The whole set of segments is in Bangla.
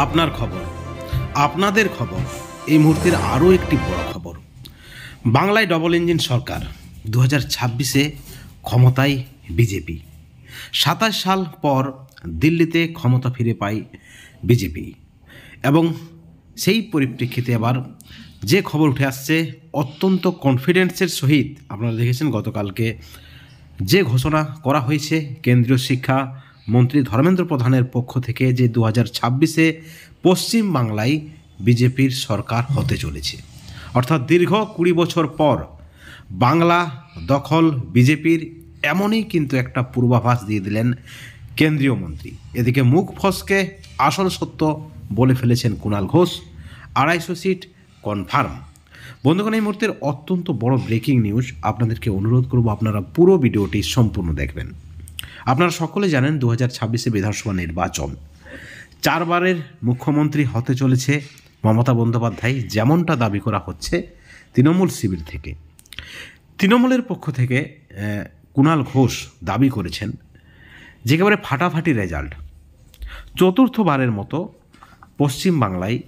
আপনার খবর, আপনাদের খবর। এই মুহূর্তের আরও একটি বড় খবর। বাংলায় ডবল ইঞ্জিন সরকার, 2026-এ ক্ষমতায় বিজেপি। 27 সাল পর দিল্লিতে ক্ষমতা ফিরে পায় বিজেপি, এবং সেই পরিপ্রেক্ষিতে এবার যে খবর উঠে আসছে অত্যন্ত কনফিডেন্সের সহিত, আপনারা দেখেছেন গতকালকে যে ঘোষণা করা হয়েছে কেন্দ্রীয় শিক্ষা মন্ত্রী ধর্মেন্দ্র প্রধানের পক্ষ থেকে, যে 2026-এ পশ্চিম বাংলায় বিজেপির সরকার হতে চলেছে। অর্থাৎ দীর্ঘ 20 বছর পর বাংলা দখল বিজেপির, এমনই কিন্তু একটা পূর্বাভাস দিয়ে দিলেন কেন্দ্রীয় মন্ত্রী। এদিকে মুখ ফসকে আসল সত্য বলে ফেলেছেন কুণাল ঘোষ, 250 সিট কনফার্ম। বন্ধুগণ, এই মুহূর্তের অত্যন্ত বড় ব্রেকিং নিউজ। আপনাদেরকে অনুরোধ করব আপনারা পুরো ভিডিওটি সম্পূর্ণ দেখবেন। আপনারা সকলে জানেন 2026-এ বিধানসভা নির্বাচন, 4 বারের মুখ্যমন্ত্রী হতে চলেছে মমতা বন্দ্যোপাধ্যায়, যেমনটা দাবি করা হচ্ছে তৃণমূল শিবির থেকে। তৃণমূলের পক্ষ থেকে কুণাল ঘোষ দাবি করেছেন যে একেবারে ফাটাফাটি রেজাল্ট, 4র্থবারের মতো পশ্চিম বাংলায়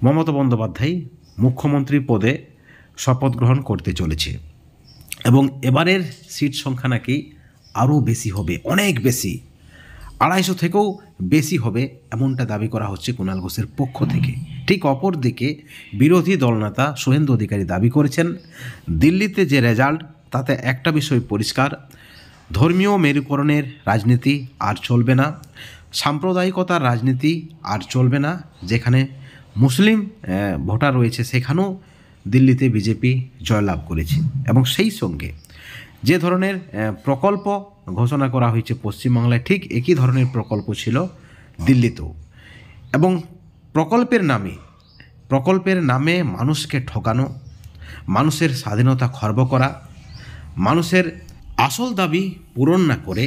মমতা বন্দ্যোপাধ্যায় মুখ্যমন্ত্রী পদে শপথ গ্রহণ করতে চলেছে, এবং এবারের সিট সংখ্যা নাকি আরও বেশি হবে, অনেক বেশি, 250 থেকেও বেশি হবে, এমনটা দাবি করা হচ্ছে কুণাল ঘোষের পক্ষ থেকে। ঠিক অপর দিকে বিরোধী দলনেতা শুভেন্দু অধিকারী দাবি করেছেন দিল্লিতে যে রেজাল্ট, তাতে একটা বিষয় পরিষ্কার, ধর্মীয় মেরুকরণের রাজনীতি আর চলবে না, সাম্প্রদায়িকতার রাজনীতি আর চলবে না। যেখানে মুসলিম ভোটার রয়েছে সেখানেও দিল্লিতে বিজেপি জয়লাভ করেছে, এবং সেই সঙ্গে যে ধরনের প্রকল্প ঘোষণা করা হয়েছে পশ্চিমবাংলায়, ঠিক একই ধরনের প্রকল্প ছিল দিল্লিতেও। এবং প্রকল্পের নামে মানুষকে ঠকানো, মানুষের স্বাধীনতা খর্ব করা, মানুষের আসল দাবি পূরণ না করে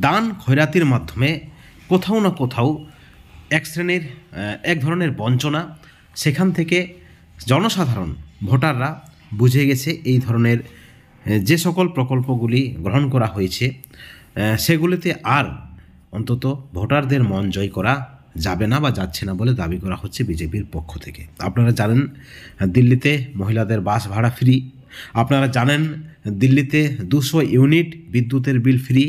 দান খয়রাতির মাধ্যমে কোথাও না কোথাও এক ধরনের বঞ্চনা, সেখান থেকে জনসাধারণ ভোটাররা বুঝে গেছে এই ধরনের যে সকল প্রকল্পগুলি গ্রহণ করা হয়েছে সেগুলিতে আর অন্তত ভোটারদের মন জয় করা যাবে না বা যাচ্ছে না বলে দাবি করা হচ্ছে বিজেপির পক্ষ থেকে। আপনারা জানেন দিল্লিতে মহিলাদের বাস ভাড়া ফ্রি, আপনারা জানেন দিল্লিতে 200 ইউনিট বিদ্যুতের বিল ফ্রি,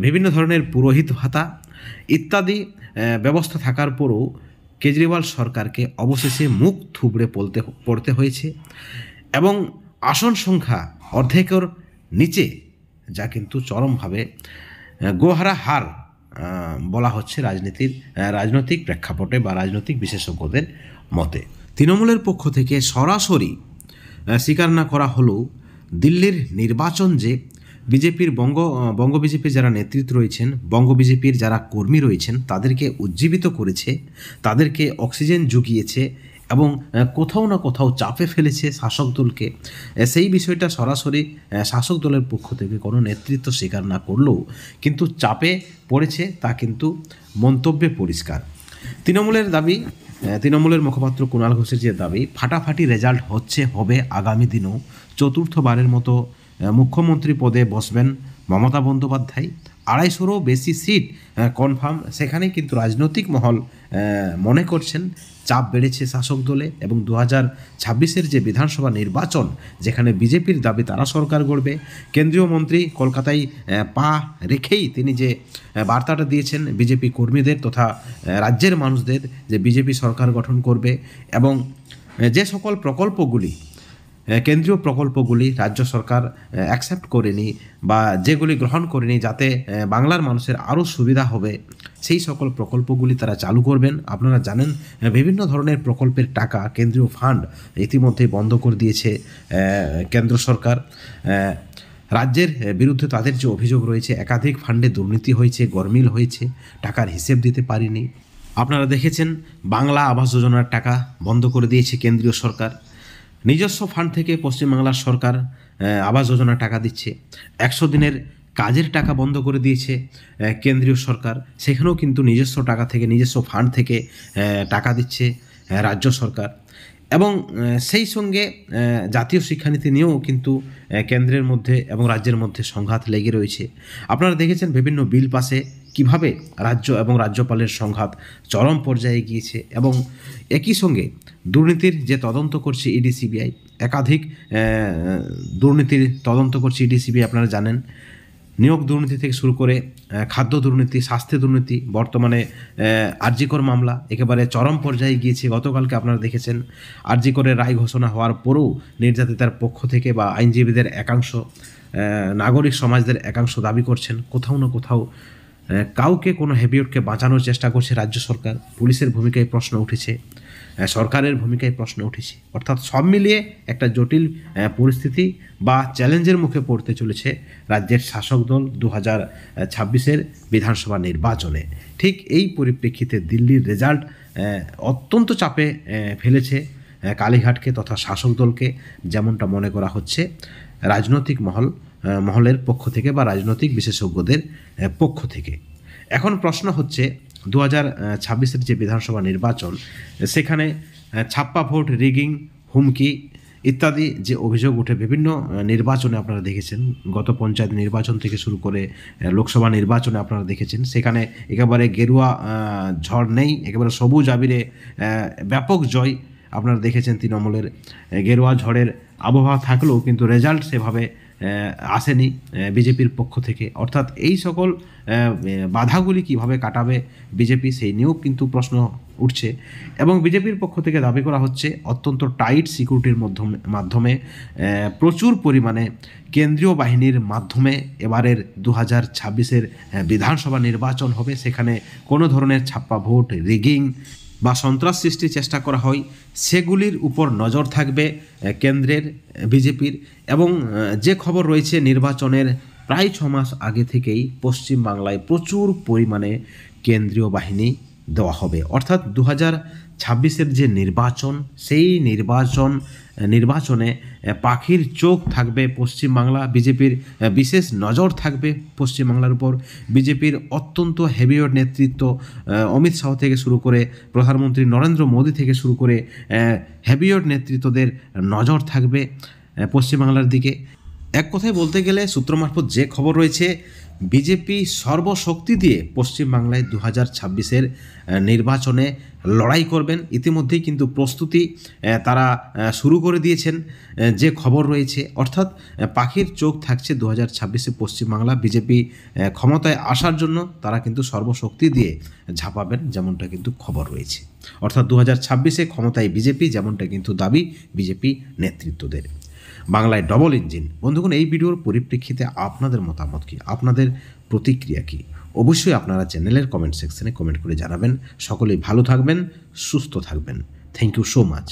বিভিন্ন ধরনের পুরোহিত ভাতা ইত্যাদি ব্যবস্থা থাকার পরও কেজরিওয়াল সরকারকে অবশেষে মুখ থুবড়ে পড়তে হয়েছে, এবং আসন সংখ্যা অর্ধেকের নিচে, যা কিন্তু চরমভাবে গোহারা হার বলা হচ্ছে রাজনৈতিক প্রেক্ষাপটে বা রাজনৈতিক বিশেষজ্ঞদের মতে। তৃণমূলের পক্ষ থেকে সরাসরি স্বীকার না করা হলেও দিল্লির নির্বাচন যে বিজেপির বঙ্গ বিজেপির যারা নেতৃত্ব রয়েছেন, বঙ্গ বিজেপির যারা কর্মী রয়েছেন, তাদেরকে উজ্জীবিত করেছে, তাদেরকে অক্সিজেন জুগিয়েছে, এবং কোথাও না কোথাও চাপে ফেলেছে শাসক দলকে। সেই বিষয়টা সরাসরি শাসক দলের পক্ষ থেকে কোনো নেতৃত্ব স্বীকার না করলেও কিন্তু চাপে পড়েছে, তা কিন্তু মন্তব্যে পরিষ্কার। তৃণমূলের মুখপাত্র কুণাল ঘোষের যে দাবি, ফাটাফাটি রেজাল্ট হবে আগামী দিনেও 4র্থবারের মতো মুখ্যমন্ত্রী পদে বসবেন মমতা বন্দ্যোপাধ্যায়, 250-রও বেশি সিট কনফার্ম। সেখানে কিন্তু রাজনৈতিক মহল মনে করছেন চাপ বেড়েছে শাসক দলে, এবং 2026-এর যে বিধানসভা নির্বাচন, যেখানে বিজেপির দাবি তারা সরকার গড়বে, কেন্দ্রীয় মন্ত্রী কলকাতায় পা রেখেই তিনি যে বার্তাটা দিয়েছেন বিজেপি কর্মীদের তথা রাজ্যের মানুষদের, যে বিজেপি সরকার গঠন করবে, এবং যে সকল কেন্দ্রীয় প্রকল্পগুলি রাজ্য সরকার অ্যাকসেপ্ট করেনি বা যেগুলি গ্রহণ করেনি, যাতে বাংলার মানুষের আরও সুবিধা হবে, সেই সকল প্রকল্পগুলি তারা চালু করবেন। আপনারা জানেন বিভিন্ন ধরনের প্রকল্পের টাকা, কেন্দ্রীয় ফান্ড ইতিমধ্যে বন্ধ করে দিয়েছে কেন্দ্র সরকার। রাজ্যের বিরুদ্ধে তাদের যে অভিযোগ রয়েছে, একাধিক ফান্ডে দুর্নীতি হয়েছে, গরমিল হয়েছে, টাকার হিসেব দিতে পারেনি। আপনারা দেখেছেন বাংলা আবাস যোজনার টাকা বন্ধ করে দিয়েছে কেন্দ্রীয় সরকার, নিজস্ব ফান্ড থেকে পশ্চিমবাংলার সরকার আবাস যোজনার টাকা দিচ্ছে, 100 দিনের কাজের টাকা বন্ধ করে দিয়েছে কেন্দ্রীয় সরকার, সেখানেও কিন্তু নিজস্ব টাকা থেকে, নিজস্ব ফান্ড থেকে টাকা দিচ্ছে রাজ্য সরকার। এবং সেই সঙ্গে জাতীয় শিক্ষানীতি নিয়েও কিন্তু কেন্দ্রের মধ্যে এবং রাজ্যের মধ্যে সংঘাত লেগে রয়েছে। আপনারা দেখেছেন বিভিন্ন বিল পাশে কিভাবে রাজ্য এবং রাজ্যপালের সংঘাত চরম পর্যায়ে গিয়েছে এবং একই সঙ্গে দুর্নীতির যে তদন্ত করছে ইডি সিবিআই, একাধিক দুর্নীতির তদন্ত করছে ইডি সিবিআই, আপনারা জানেন। নিয়োগ দুর্নীতি থেকে শুরু করে খাদ্য দুর্নীতি, স্বাস্থ্য দুর্নীতি, বর্তমানে আরজিকর মামলা একেবারে চরম পর্যায়ে গিয়েছে। গতকালকে আপনারা দেখেছেন আরজিকরের রায় ঘোষণা হওয়ার পরেও নির্যাতিতার পক্ষ থেকে বা আইনজীবীদের একাংশ, নাগরিক সমাজদের একাংশ দাবি করছেন কোথাও না কোথাও কাউকে কোনো হেভিওয়েটকে বাঁচানোর চেষ্টা করছে রাজ্য সরকার। পুলিশের ভূমিকায় প্রশ্ন উঠেছে, সরকারের ভূমিকায় প্রশ্ন উঠেছে। অর্থাৎ সব মিলিয়ে একটা জটিল পরিস্থিতি বা চ্যালেঞ্জের মুখে পড়তে চলেছে রাজ্যের শাসক দল 2026-এর বিধানসভা নির্বাচনে। ঠিক এই পরিপ্রেক্ষিতে দিল্লির রেজাল্ট অত্যন্ত চাপে ফেলেছে কালীঘাটকে তথা শাসক দলকে, যেমনটা মনে করা হচ্ছে রাজনৈতিক মহলের পক্ষ থেকে বা রাজনৈতিক বিশেষজ্ঞদের পক্ষ থেকে। এখন প্রশ্ন হচ্ছে 2026-এর যে বিধানসভা নির্বাচন, সেখানে ছাপ্পা ভোট, রিগিং, হুমকি ইত্যাদি যে অভিযোগ উঠে বিভিন্ন নির্বাচনে আপনারা দেখেছেন, গত পঞ্চায়েত নির্বাচন থেকে শুরু করে লোকসভা নির্বাচনে আপনারা দেখেছেন, সেখানে একেবারে গেরুয়া ঝড় নেই, একেবারে সবুজ আবিরে ব্যাপক জয় আপনারা দেখেছেন। তৃণমূলের গেরুয়া ঝড়ের আবহাওয়া থাকলেও কিন্তু রেজাল্ট সেভাবে আসেনি বিজেপির পক্ষ থেকে। অর্থাৎ এই সকল বাধাগুলি কিভাবে কাটাবে বিজেপি, সেই নিয়েও কিন্তু প্রশ্ন উঠছে এবং বিজেপির পক্ষ থেকে দাবি করা হচ্ছে অত্যন্ত টাইট সিকিউরিটির মাধ্যমে প্রচুর পরিমাণে কেন্দ্রীয় বাহিনীর মাধ্যমে এবারের 2026-এর বিধানসভা নির্বাচন হবে। সেখানে কোনো ধরনের ছাপ্পা ভোট, রিগিং বা সন্ত্রাস সৃষ্টির চেষ্টা করা হয় সেগুলির উপর নজর থাকবে কেন্দ্রের বিজেপির। এবং যে খবর রয়েছে নির্বাচনের প্রায় 6 মাস আগে থেকেই পশ্চিমবাংলায় প্রচুর পরিমাণে কেন্দ্রীয় বাহিনী দেওয়া হবে। অর্থাৎ 2026-এর যে নির্বাচন, সেই নির্বাচনে পাখির চোখ থাকবে পশ্চিমবাংলা। বিজেপির বিশেষ নজর থাকবে পশ্চিমবাংলার উপর। বিজেপির অত্যন্ত হেভিওয়েট নেতৃত্ব অমিত শাহ থেকে শুরু করে প্রধানমন্ত্রী নরেন্দ্র মোদী থেকে শুরু করে হেভিওয়েট নেতৃত্বদের নজর থাকবে পশ্চিমবাংলার দিকে। এক কথায় বলতে গেলে সূত্র মারফত যে খবর রয়েছে, বিজেপি সর্বশক্তি দিয়ে পশ্চিমবাংলায় 2026-এর নির্বাচনে লড়াই করবেন। ইতিমধ্যেই কিন্তু প্রস্তুতি তারা শুরু করে দিয়েছেন যে খবর রয়েছে। অর্থাৎ পাখির চোখ থাকছে 2026-এ পশ্চিমবাংলা। বিজেপি ক্ষমতায় আসার জন্য তারা কিন্তু সর্বশক্তি দিয়ে ঝাঁপাবেন, যেমনটা কিন্তু খবর রয়েছে। অর্থাৎ 2026-এ ক্ষমতায় বিজেপি, যেমনটা কিন্তু দাবি বিজেপি নেতৃত্বদের। বাংলায় ডবল ইঞ্জিন। বন্ধুগণ, এই ভিডিওর পরিপ্রেক্ষিতে আপনাদের মতামত কী, আপনাদের প্রতিক্রিয়া কী, অবশ্যই আপনারা চ্যানেলের কমেন্ট সেকশনে কমেন্ট করে জানাবেন। সকলেই ভালো থাকবেন, সুস্থ থাকবেন। Thank you so much.